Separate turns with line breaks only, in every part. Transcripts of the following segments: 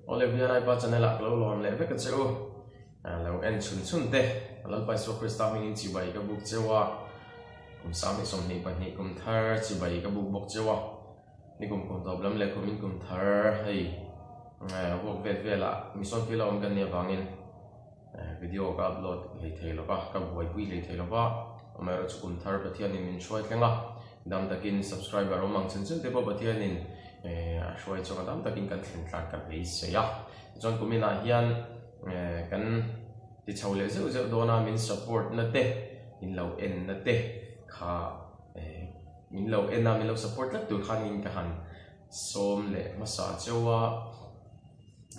Olivia nai pa channel ak lo lon le vek cheu lo en chun te lo pa so Krista min chi bai ka buk chewa kum sami som ni pa ni kum thar chi bai ka buk bok chewa ni kum doblam le kum in kum thar hei wok vet vela mission filom kan ne wangin video ka upload le thelo ka boi pui le thelo ba amaro chu kum thar pathian in min shoi thenga dam takin subscriber omang chen chen te pa pathian in shoi chu dam takin kan thlen tlar ka be se ya jon kumina hian kan ti chole zeu zeu dona min support na te in lo en na te kha min lo en na min lo support la tu khan in ka han som le masa chewa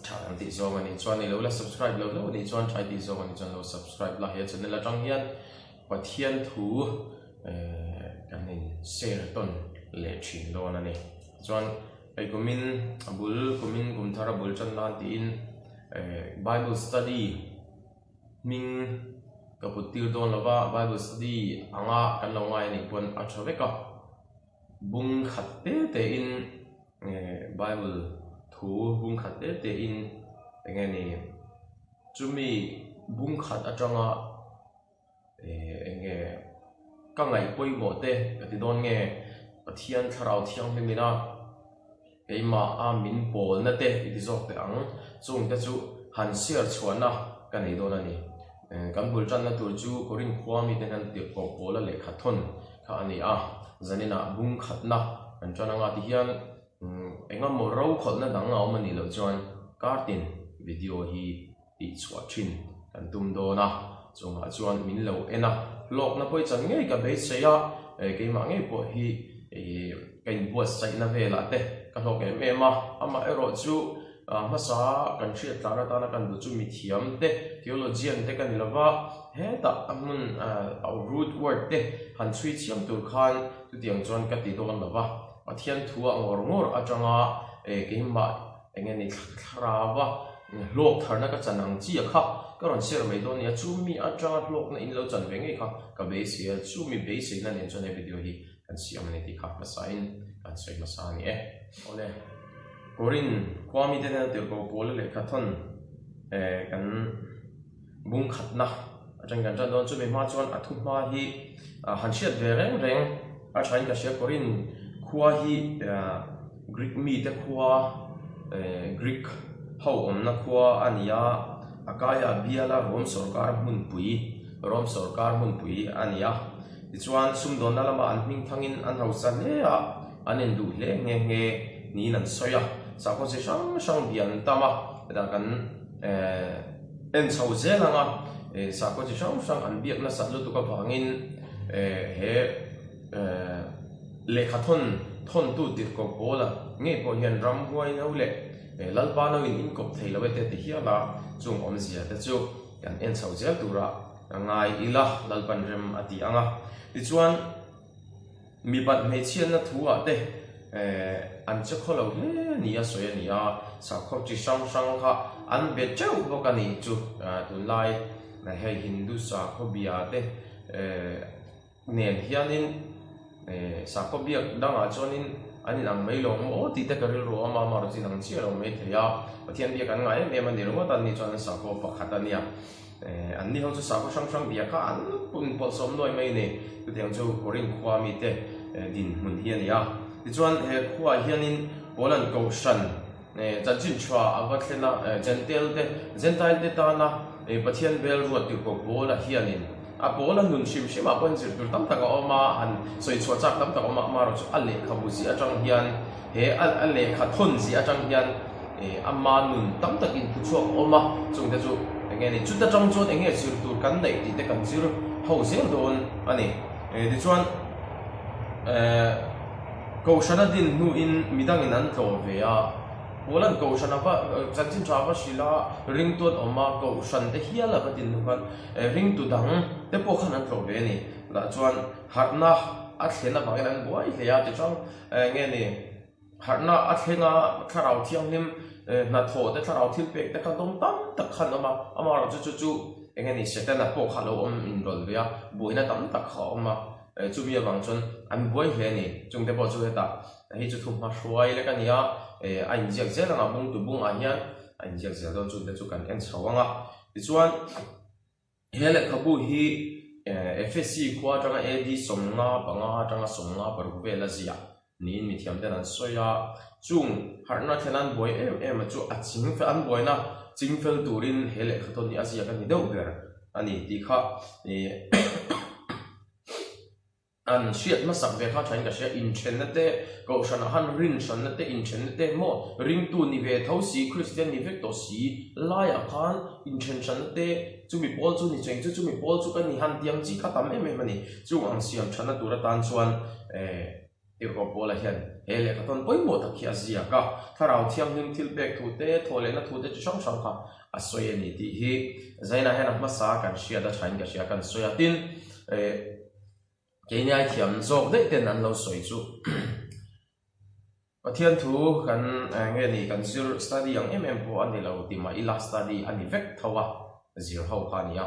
thang ti zo ngani chuan ni lo la subscribe lo ni chuan try ti zo ngani chuan lo subscribe la he channel la tang hian pathian thu kan in share ton le thin lo na ni chuan ai kumin abul kumin kum thara bul chan na tin Bible study ming kaputir don lova Bible study anga kan lo ngai ni pon a thaveka bung khatte te in Bible thu bung khatte te in engani chumi bung khat atanga enge ka ngai poi bo te ti don nge pathian tharau thiang hemina keima a min pol na te ti zok te ang chung te chu han share chuana kan nei don ani kan bul chan na tur chu korin khwami te han ti ko pola le khathon kha ani a zanina bung khatna kan chananga ti hian engam mo ro khol na dang aw mani lo chuan kartin video hi ti chwa thin kan tum do na chunga chuan min lo ena lok na poi chan ngei ka be seya keima ngei po hi kain buat sai na vela te ka lok em ma ama ero chu masa kan thriat tana tana kan bu chu mi thiam te theologian te kan lova he ta amun root word te han chui chiam tur khan tu tiang chuan ka ti don lova pathian thua ngor ngor atanga keima engeni thrawa lok tharna ka chanang chi kha karon share mai don ya chu mi atanga lok na in lo chan ve nge kha ka be sia chu mi be sei na ne chuan e video hi kan siam ne ti kha masain kan sei masani ole korin kwami te na te ko pol le khathon kan bung khatna atang kan don chu me ma chuan athu ma hi han shiat ve reng reng a thain ka share korin khua hi Greek mi te khua Greek ho om na khua ania akaya biala rom sarkar mun pui ania chuan sum don na lama an hming thangin an hausan le a anen du le nge ni nan soya sa ko se sang bian tama da kan en chau zelanga sa ko se sang an biak na sa lu tu ka bangin he le khathon thon tu ti ko bola nge po hian ram huai no le lalpa no in kop thei lo te hiala chung om zia te chu kan en chau zel tura ngai ila lalpan rem ati anga ti chuan mi bat me chian na thu a te an che kholo le ni a soya ni a sa khop chi sang kha an be cheu bokani chu tu lai na he hindu sa khobia te nen hianin sa khobia danga chonin ani nang mai long o ti te karil ro ama ma ro chi nang chi ro mai thea pathian bia kan ngai me man ni ro tan ni chuan sa kho pakhat ania an ni ho chu sa kho sang bia kha an pun pol som noi mai ni tu tiang chu korin khwa mi te din mun hian ya ti chuan he khwa hianin polan ko shan cha chin chwa awathena gentile te ta na pathian bel ro ti ko bola hianin a bola nun shim a pon zir tur tam taka oma an soi chwa chak tam taka oma ma ro chu alle khabu si atang hian he alle kha thon si atang hian amma nun tam takin pu chuak oma chung te chu engeni chu ta tang chon enge sir tur kan nei ti te kan zir ho zel don ani ti chuan ko shana din nu in midang in an tlo ve a polan ko shana ba chanchin trawa shila ring tot oma ko shan te hiala ba din nu kan ring tu dang te po khan an tlo ve ni la chuan harna a thlena ba an buai le ya ti chang nge ni harna a thlenga tharau thiang lim na tho te tharau thil pek te kan dom tam tak khan ama ro chu nge ni setana po khalo om in rol ve ya buina tam tak kha oma chu mi awang chon an buai hle ni chung te po chu heta hi chu thum ma hruai le kan ya a in jiak zel anga bung tu bung a hian anh giang giang đó chúng ta chú cần anh cháu nga thì chuan hele khabu hi FSC khua tanga AD somnga panga tanga somnga paru vela zia ni mi thiam ten an soya chung harna thelan boy em chu aching fe an boy na chingfel turin hele khaton ni asia kan ni deu ber ani ti kha ni an shiat ma sak ve kha thain ka sia in chen na te ko shan han rin shan na te in chen na te mo ring tu ni ve thau si Christian ni vek to si la ya khan in chen shan na te chu mi pol chu ni cheng chu mi pol chu kan ni han tiang chi kha tam em mani chu ang siam chana tura tan chuan ko pola hian hele khaton poi mo ta khia zia ka tharau thiam him thil bek thu te thole na thu te chu sang sang kha asoya ni ti hi zaina hena ma sa kan sia da thain ka sia kan soya tin cái này thiam zok đấy tên anh lâu soi chu pathian thu kan nghe ni kan zero study yang po anh lâu tìm mà ila study anh vek thawa zero hau kha nia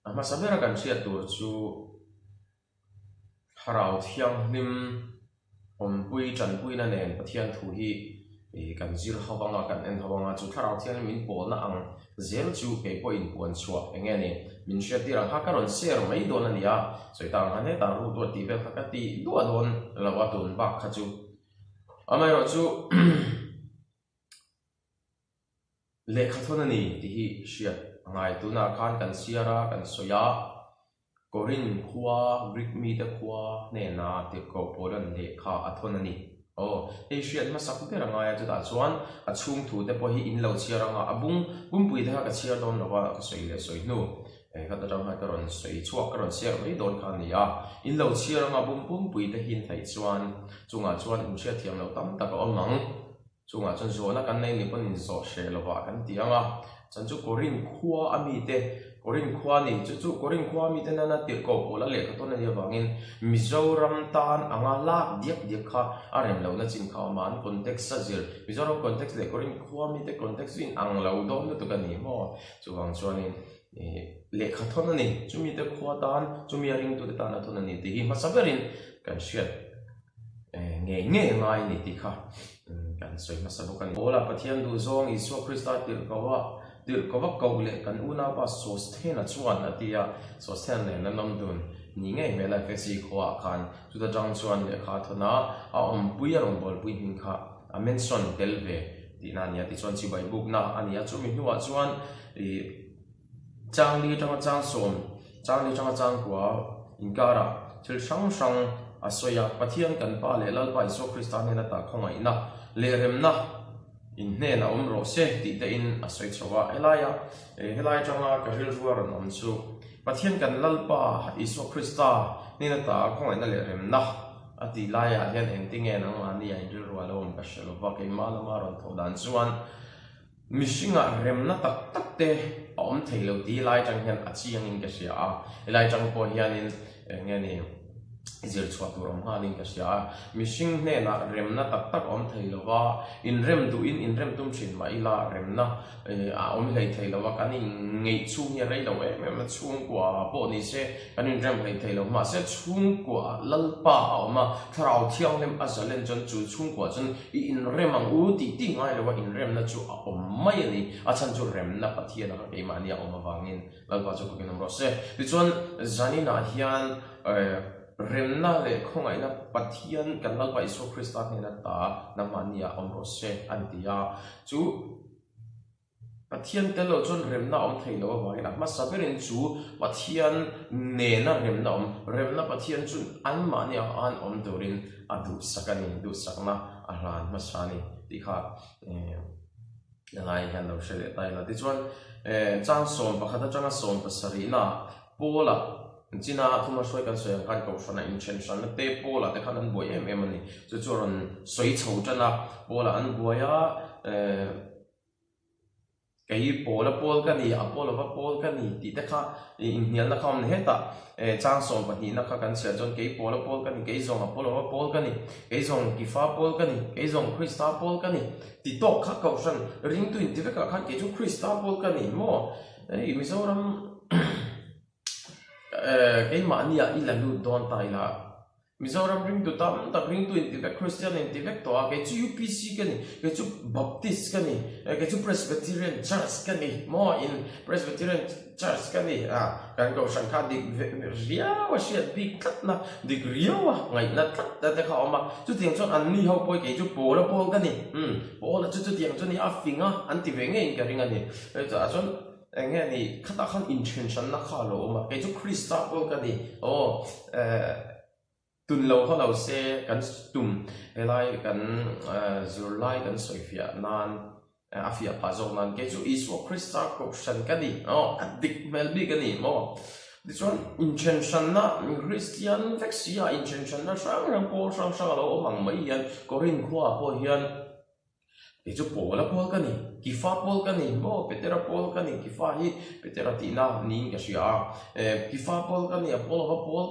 ama sabera kan sia tur chu harau thiang nim pui chan pui na nen pathian thu hi kan zero hawanga kan en hawanga chu harau thiang min pol na ang zero chu ke point pon chua nghe ni min sia ti rang ha karon share mai don ania soi tang hane ta ru do ti ve kha ti do don lawa don ba kha chu amai ro chu le kha thon ani ti hi sia ngai tu na khan kan siara kan soya korin khwa brick mi da khwa ne na ti ko poran le kha athon ani Asian ma sak pe ranga ya ta chuan a chung thu te po hi in lo chia ranga abung pui da ka chia don lawa ka soi le soi nu ka ta rang ha ka ron soi chuak ka ron share mai don khan nia in lo chia ranga bum pui te hin thai chuan chunga chuan in chia thiam lo tam ta ka omang chunga chon zo na kan nei ni pon in zo she lawa kan tianga chan chu korin khua ami te korin khua ni chu korin khua mi te na tir ko pola le ka to na ya wangin Mizoram tan anga lak diak kha arem lo na chin kha man context sa zir Mizoram context le korin khua mi te context in ang lo do na to kan ni mo chu wang chuanin le kha thon na ni chu mi te khua tan chu mi ring tu te tan na thon na ni ti hi ma saberin kan shiat nge ngai ni ti kha kan soi ma sabu kan bola pathian du zong Isu Krista tir ko wa ko le kan una pa sosthen a chuan atia sosthen le na nom dun ni ngai me la fesi khwa khan chu da jang chuan le kha thona a pui a rong bol pui hin kha a mention telve ti na nia ti chuan chi bai book na ania chu mi nuwa chuan chang li chang som kwa inkara thil sang asoya pathian kan pa le lal pa Isu Krista ne na ta khongai na le rem na in ne na ro se ti te in asoi chawa helaya changa ka ril ruar nom chu pathian kan lalpa Isu Krista ni na ta khongai na le rem na ati laya hian eng tinge na ma ni ai ril ruar lom ka shelo va ke ma ron thodan chuan mishinga rem na tak te om thailo ti lai chang hian achiang in ka sia helai chang po hian in nge ni zir chua tu rom ha ling ka sia mishing ne na rem na tak om thailowa in rem tum chin mai la rem na a om lei thailowa kan ngei chung ya rei lo ma chung kwa po ni se kan in rem lei thailo ma se chung kwa lalpa ma thrau thiang lem azalen chon chu chung kwa chon in rem ang u ti ngai lo in rem na chu om mai ni a chan chu rem na pathia na ke ma ni om awangin lalpa chu ko kin ro se ti chon zani na hian rem na le khongai na pathian kan lal pa Isu Krista ne na ta na mania om ro se antia chu pathian te lo chon rem na om thailo wa ina ma saberin chu pathian ne na rem na pathian chun an mania an om dorin adu sakna ahlan masani tikha ngai han lo shele tai na ti chuan chang som pakhata changa som pasari na pola China thuma soi kan soi kan ko shona intention na te pola te khan an boy em ani chu churon soi chho chana pola an boya kai pola pol kan ni apolo va pol kan ni ti te kha in hial na kham ne heta chang som pa ni na kha kan sia jon kai pola pol kan ni kai zong apolo va pol kan ni kai zong ki fa pol kan ni kai zong Krista pol kan ni ti tok kha ko shan ring tu in ti ve ka khan ke chu Krista pol kan ni mo Mizoram cái mà nia ilan lu don tai la Mizoram ring to tam tak ring to intivek Christian intivek to ke chu UPC ka ni ke chu Baptist ka ni ke chu Presbyterian Church ka ni mo in Presbyterian Church ka ni kan ko sang kha dik ria wa siat big kat na dik ria wa ngai na tat ta te kha ma chu tiang chon an ni ho poi ke chu pol ka ni pol chu tiang chon ni a finga an ti ve nge ka ring ani cha chon nghe ni khata khan intention na kha lo ma ke chu Christa pol ka ni tuần lâu họ lâu xe cần tùm lại cần rồi lại cần soi phía nan phía phá dòng nan cái chỗ Isu Christa corruption cái gì addict melby cái gì mà this one intention na Christian vexia intention na sang rang po sang sang lo mang mấy hiền có rin khoa po hiền cái chỗ po là po cái gì kifa po cái gì mo petera po cái gì kifa hi petera tina ning cái gì kifa po cái gì po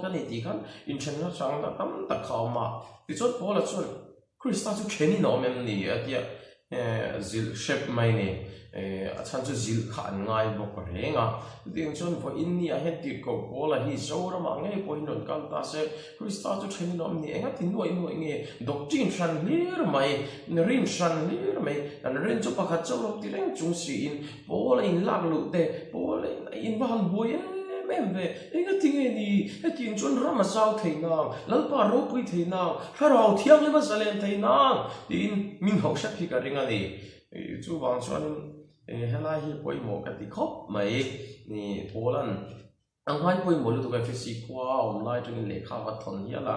cái gì thì kan intention sang na tam ta khao ma cái chỗ po là chỗ Christa chỗ khen ni nom em ni atia zil shape mai ni chan chu zil khan ngai bok renga ding chon for in ni a het ti ko pola hi zora ma ngai po hinon kan ta se Christa chu chen nom ni enga tin noi nge doctrine shan lir mai rin shan lir mai an ren chu pakhat chaw ti reng chung si in pola in lak lu te pola in ban boy em về enga ting ni ting chon rama sao thei na lalpa ro pui thei na harau thiang le ba salen thei na tin min hok sha phi ka ringa ni chu wang chuan helai hi poi mo ka ti khop mai ni polan ang hai poi mo lu tu ka fisi kwa online tu le kha wa thon hi ala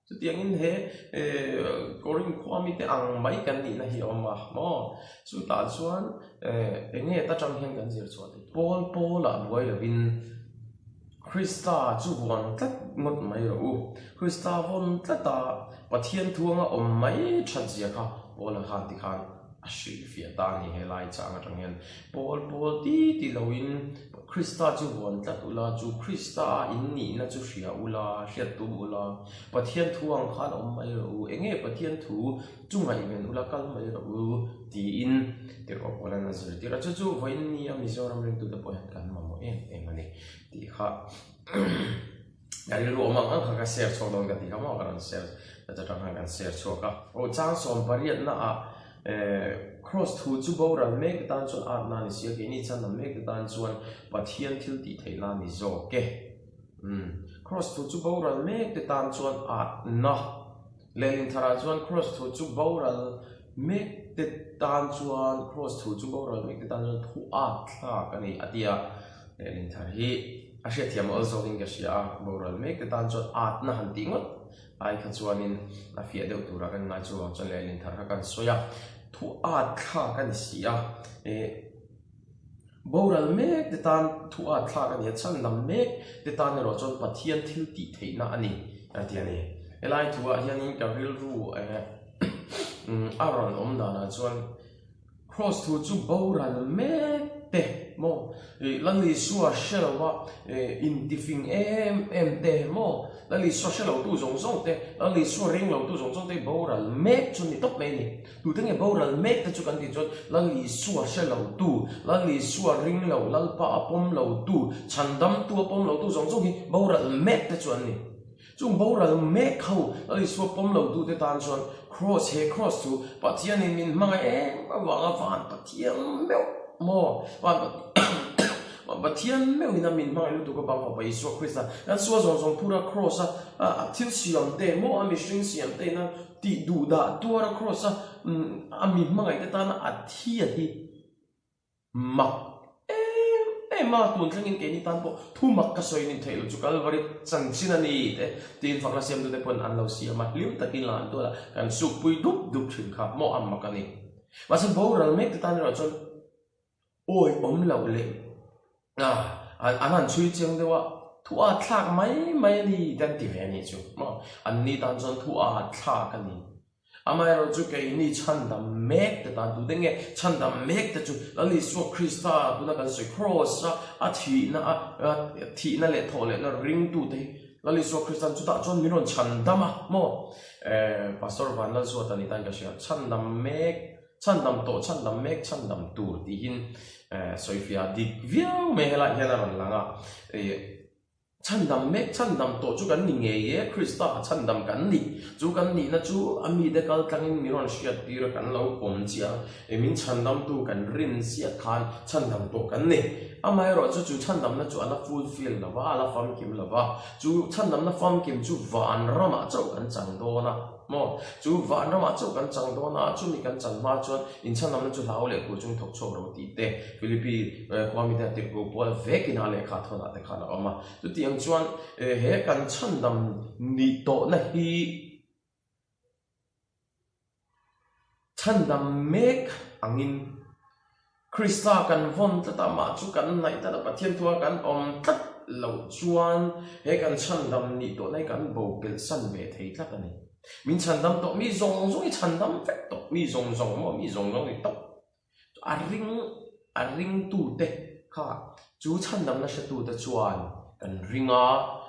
chu tiang in he korin kwa mi te ang mai kan ni na hi oma mo chu ta chuan enge ta chang hian kan zir chuan pola boy la win Christa chu won tlat ngot mai ro Christa won tlata pathian thuanga om mai that zia kha pola khan ti khan ashi fia ta ni helai changa tanghen pol ti loin Christa chu won tlat ula chu Christa in ni na chu ria ula ria tu ula pathian thuang khan om mai ro enge pathian thu chu ngai ven ula kal mai ro ti in te ko pola na zir ti ra chu voin ni a Mizoram ring to the point kan ma mo em ani ti kha dari ro mang ang kha share chok dong ka ti ma kan share ta tang kan share chok ka o chang som pariat na a cross thu chu bo ran mek tan chon a na ni sia ke ni chan na mek tan chuan pathian thil ti thei na ni zo ke cross thu chu bo ran mek te tan chuan a na lenin thara chuan cross thu chu bo ran mek te tan chuan cross thu chu bo ran mek te tan chuan thu a thla ka ni atia lenin thar hi a hria thiam also ding ka sia bo ran mek te tan chuan a na han ti ngot ai kha chuanin a fia deuh tura kan ngai chu chuan lenin thar ha kan soya thu a thla kan sia boral mek te tan thu a thla kan ya chan nam mek te tan ro chon pathian thil ti theina ani atiani elai thua hianin ka ril ru aron omdana chuan cross thu chu boral mek te mo lali suwa shelwa in tifing em te mo lali suwa shelo tu zong zong te lali suwa ring lo tu zong zong te boral mek chun ni top me ni tu tenge boral mek te chu kan ti chon lali suwa shelo tu lali suwa ring lo lalpa apom lo tu chandam tu apom lo tu zong zong hi boral mek te chuan ni chung boral mek khau lali suwa pom lo tu te tan chuan cross he cross tu pathian in min ma em wa van pathian meu mo wa pathian meu ina min ma lu tu ko bang ba isu Christa an so zong zong pura cross a til siam te mo a mi string siam te na ti du da tura cross a mi ma ngai te ta na a thia hi ma ma tuan thlengin ke ni tan po thu mak ka soi nin thelo chu kalvari changchina ni te tin fakla siam du te pon an lo siam ma lim takin lan to la kan su pui dup thin kha mo am makani wa san boral mek te tan ro chon oi om lo le an chui cheng dewa thu a thak mai ni kan ti ve ni chu ma an ni tan chon thu a thak ani amai ro chu ke ni chanda mek te ta du denge chanda mek te chu lali so Christa tu na kan soi cross a thi na le thole na ring tu te lali so Christa chu ta chon miron chanda ma mo pastor van la so ta ni tan ka sia chanda mek chandam to chandam mek chandam tur ti hin soifia dik viau me hela ron langa chân đam mẹ chân đam tổ chú gần nghe ye Krista chân đam gần đi chú gần đi na chú ami de kal tang miron shiat tira kan lo pom chia emin chân đam tu kan rin siat khan chân đam tổ gần đi amai ro chú chân đam na chú ala fulfill la wa ala fam kim la wa chú chân đam na fam kim chú van rama chau kan chang do na mo chú van rama chau kan chang do na chú mi kan chang ma chuan in chân đam na chú lau le ku chung thok chok ro ti te Philippi kwami da te ko pol vekina le kha thona te khala ama tu tiang chuan he kan chân đam ni to na hi chân đam mek angin Krista kan von ta ma chu kan nai ta pa thiam thua kan om tat lo chuan he kan chân đam ni to nai kan bo pel san ve thei tla ani min chân đam to mi zong zong chân đam vek to mi zong zong mo mi zong zong ni to a ring tu te kha chu chân đam na sha tu ta chuan kan ringa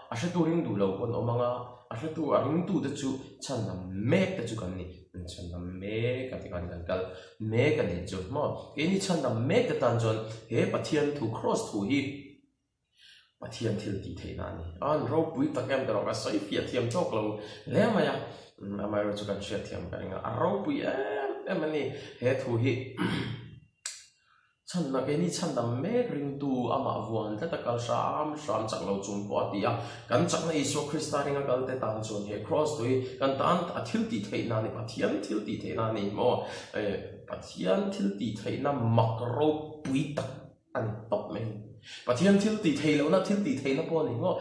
a sha tu ring du lo kon omanga a sha tu a ring tu ta chu chân đam mek ta chu kan ni chân đam mek ka ti kan kal mek ka ni chu mo ke ni chân đam mek ta tan jon he pathian thu cross thu hi pathian thil ti the na ni an ro pui ta kem ta ro ka soi fia thiam chok lo le ma ya amai ro chu kan share thiam ka ringa a ro pui em ani he thu hi chân na cái ni chân đam mek ring tu ama vuan ta kal sam chak lo chung po tia kan chak na Isu Krista ringa kal te tan chon he cross tui kan tan a thil ti thei na ni pathian thil ti thei na ni mo pathian thil ti thei na mak ro pui tak an top men pathian thil ti thei lo na thil ti thei na po ni ngo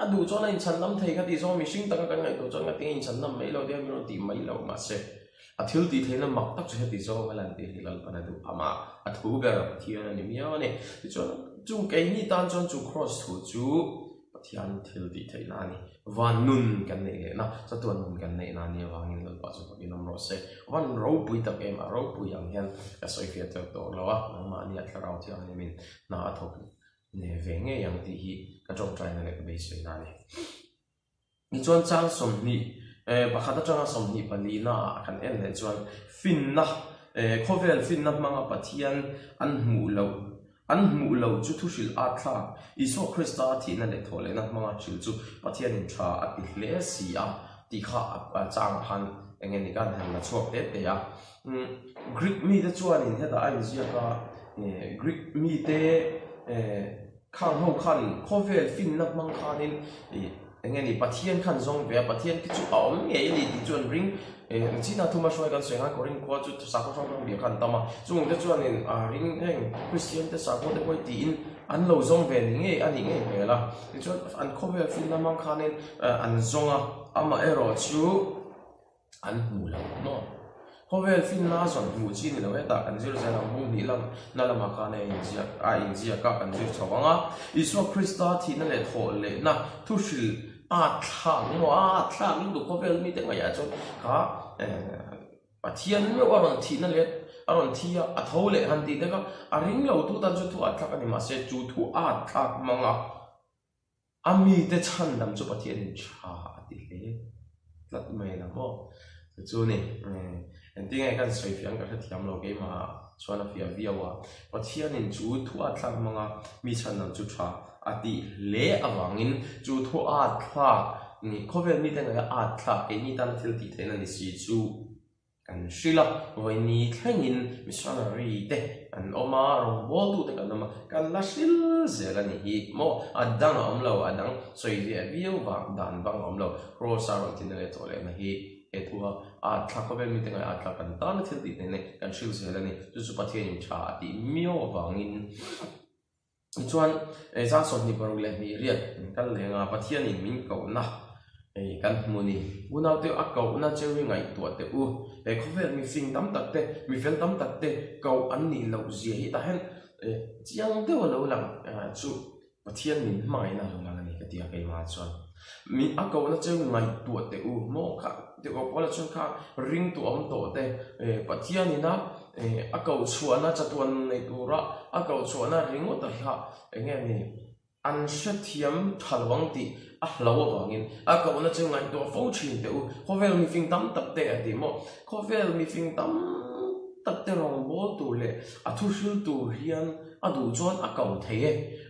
a du chon in chân đam thei ka ti zo mi sing ta ka ngai to chon ka ti in chân đam mai lo dia mi ro ti mai lo ma se a thil ti thei na mak tak chu he ti zo ma lan ti hilal pana du ama a thu ber pathian ani miaw ni ti chon chung ke ni tan chon chu cross thu chu pathian thil ti thei na ni van nun kan nei le na sa tuan nun kan nei na ni wangin lo pa chu ki nam ro se van ro pui tak em a ro pui ang hian ka soi fia to lo a ma ni a tharau ti ang ni min na a thok ne ve nge yang ti hi ka chong trai na le ka be soi na ni ni chon chang som ni pakhata changa som ni palina kan en le chuan fin na khovel fin na manga pathian an mu lo chu thu shil a tha Isu Krista thi na le thole na manga chil chu pathian in tha a ti hle si a ti kha a chang han engen ni kan han na chok te ya Greek mi te chuan in heta ai zia ka Greek mi te khang ho khan khovel fin na mang khanin engen ni pathian khan zong ve pathian ki chu om nge ni ti chuan ring china thuma shoi kan senga korin ko chu sa ko song bi khan tama chung te chuan in ring heng Christian te sa ko te koi ti in an lo zong ve ni nge ani nge ve la ti chuan an khovel fin na mang khanin an zonga ama ero chu an mu la no khovel fin na zon mu chi ni lo eta kan zir zan mu ni lam na lama khane in zia ka kan zir chawanga Isu Krista thi na le tho le na thu shil a thlang du khovel mi te ngaya chon ka pathian me waron thi na le aron thi a tho le han ti te ka a ring lo tu tan chu thu a thak ani ma se chu thu a thak manga ami te chan dam chu pathian in cha ti le lat me na mo chu ni en ti ngai kan soi fiang ka thiam lo ke ma chuan a fia viawa pathian in chu thu a thak manga mi chan dam chu tha ati le awangin chu thu a thla ni khovel mi te nga a thla ke ni tan thil ti thena ni si chu kan shila voi ni thangin missionary te an oma rong bol tu te kan ma kan la shil zela ni hi mo adang omlo adang soi dia viu wang dan bang omlo rosa ron tin le to le na hi e thua a thla khovel mi te nga a thla kan tan thil ti ne kan shil zela ni chu pathian in cha ati mio wangin chuan za son ni paru le ni riat kan lenga pathian in min ko na kan muni unau te a ko na chewi ngai to te u khovel mi fing tam tak te mi fel tam tak te ko an ni lo zia hi ta hen chiang te lo lang chu pathian min mai na lo lang ni ka tia kai ma chuan mi a ko na chewi ngai to te u mo kha te ko pola chun kha ring tu om to te pathian ni na a ko chuana chatuan nei tura a ko chuana ringo ta ha enge ni an shathiam thalwang ti a hlawa wangin a ko na chu ngai to fo chin te u khovel mi fing tam tak te ati mo khovel mi fing tam tak te rong bol tu le a thu hril tu hian a du chuan a kau thei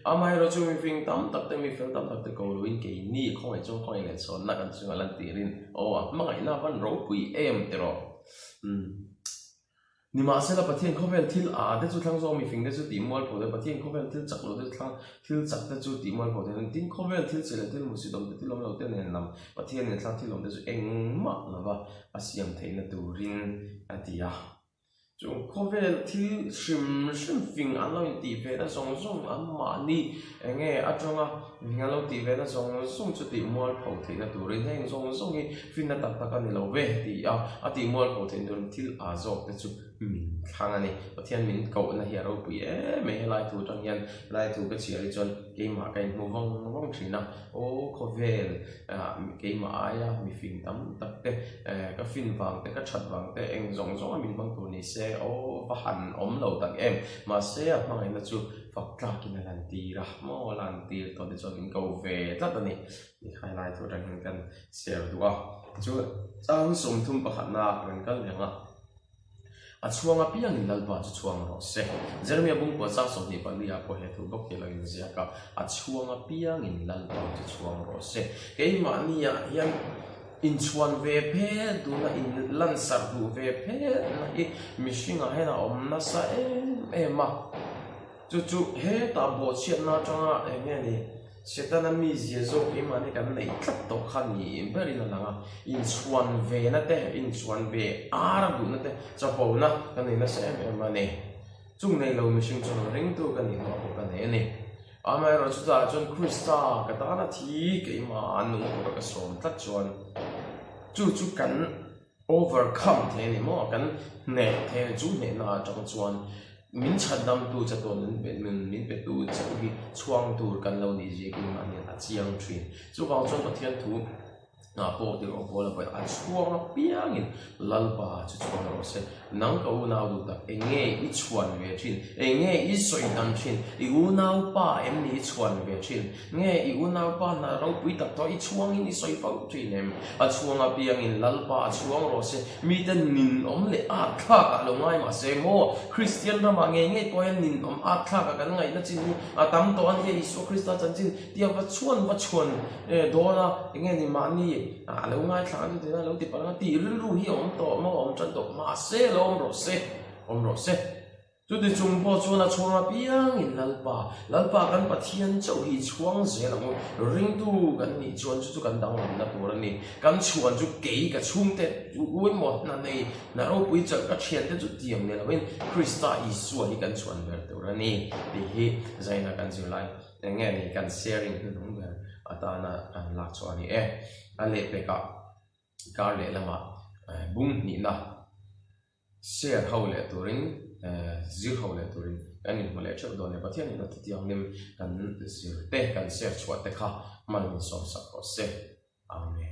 a mai ro chu mi fing tam tak te mi fel tam tak te ko luin ke ni khoi chung khoi le chon na kan chunga lan tirin o a mangai na ban ro pui em te ro ni ma se la pathian khovel thil a de chu thlang zo mi fing de chu ti mol pho de pathian khovel thil chak lo de thlang thil chak de chu ti mol pho de tin khovel thil se le thil mu si dom de thil lo te nen lam pathian ne thlang thil lom de chu eng ma la wa asiam theina turin atia chung khovel thil shim fing an lo ti ve da song song an ma ni enge atronga ninga lo ti ve da song song chu ti mol pho theina turin heng song song hi fin na tak tak ani lo ve ti a ti mol pho thein dun thil a zok de chu khang ani pathian min ko na hi ro pui me lai thu tang yan lai thu ka chi ri chon ke ma kai mu wong thina o khovel ke ma aya mi fin tam tak te ka fin wang te ka that wang te eng zong zong min bang tu ni se o va han om lo tak em ma se a ma ngai na chu fak tla kin lan ti ra mo lan ti to de chon in ko ve tlat ani ni khai lai thu tang kan share du a chu chang som thum pa khat na kan kal lenga a chuanga piang in lalpa chu chuang ro se jeremia bung ko cha som ni pa lia ko he thu bok ke lo in zia ka a chuanga piang in lalpa chu chuang ro se ke ma ni ya yang in chuan ve phe du na in lan sar du ve phe na i mishinga he na om na sa ma chu he ta bo chiat na changa nge ni setana mi zia zo ke ma ni kan nei tlat to khan ni beri na langa in chuan ve na te in chuan ve ara du na te cha po na kan nei na se ma ne chung nei lo mi sing chung ring tu kan ni no ko kan nei ni amai ro chu ta chon krista ka ta na thi ke ma anu ko ka som tlat chuan chu kan overcome the ni mo kan ne the chu ne na chang chuan min chadam tu chaton min pe tu chabi chuang tur kan lo ni je ki ma ni a chiang thin chu ka chon pathian thu na po de ro ko la pa a chuang piang in lalpa chu chuang ro se nang ko na du ta enge I chuan ve thin enge I soi dam thin I u nau pa em ni chuan ve thin nge I u nau pa na ro pui tak to I chuang in I soi pau thin em a chuang a piang in lalpa a chuang ro se mi ten nin om le a kha ka lo ngai ma se mo christian ra ma nge ko en nin om a kha ka kan ngai na chin ni a tam to an he isu christa chan chin tia va chuan do na nge ni ma ni a lo ngai thla du te na lo ti pa na ti ru hi om to mo om chan to ma se lo om ro se chu ti chung po chu na chunga piang in lalpa kan pathian chau hi chuang se la mo ring tu kan ni chuan chu kan dang na tur ni kan chuan chu ke ka chung te ui mo na nei na ro pui chak ka thian te chu tiam ne la wen krista isu hi kan chuan ver tur ni ti hi zaina kan ju lai nge ni kan sharing hnung ver atana an lak chu ani ale pe ka le lama bung ni na share how le turin zir how le turin ani mole chak do le pathian ni na tiang nim kan zir te kan share chwa te kha man som sak ko se amen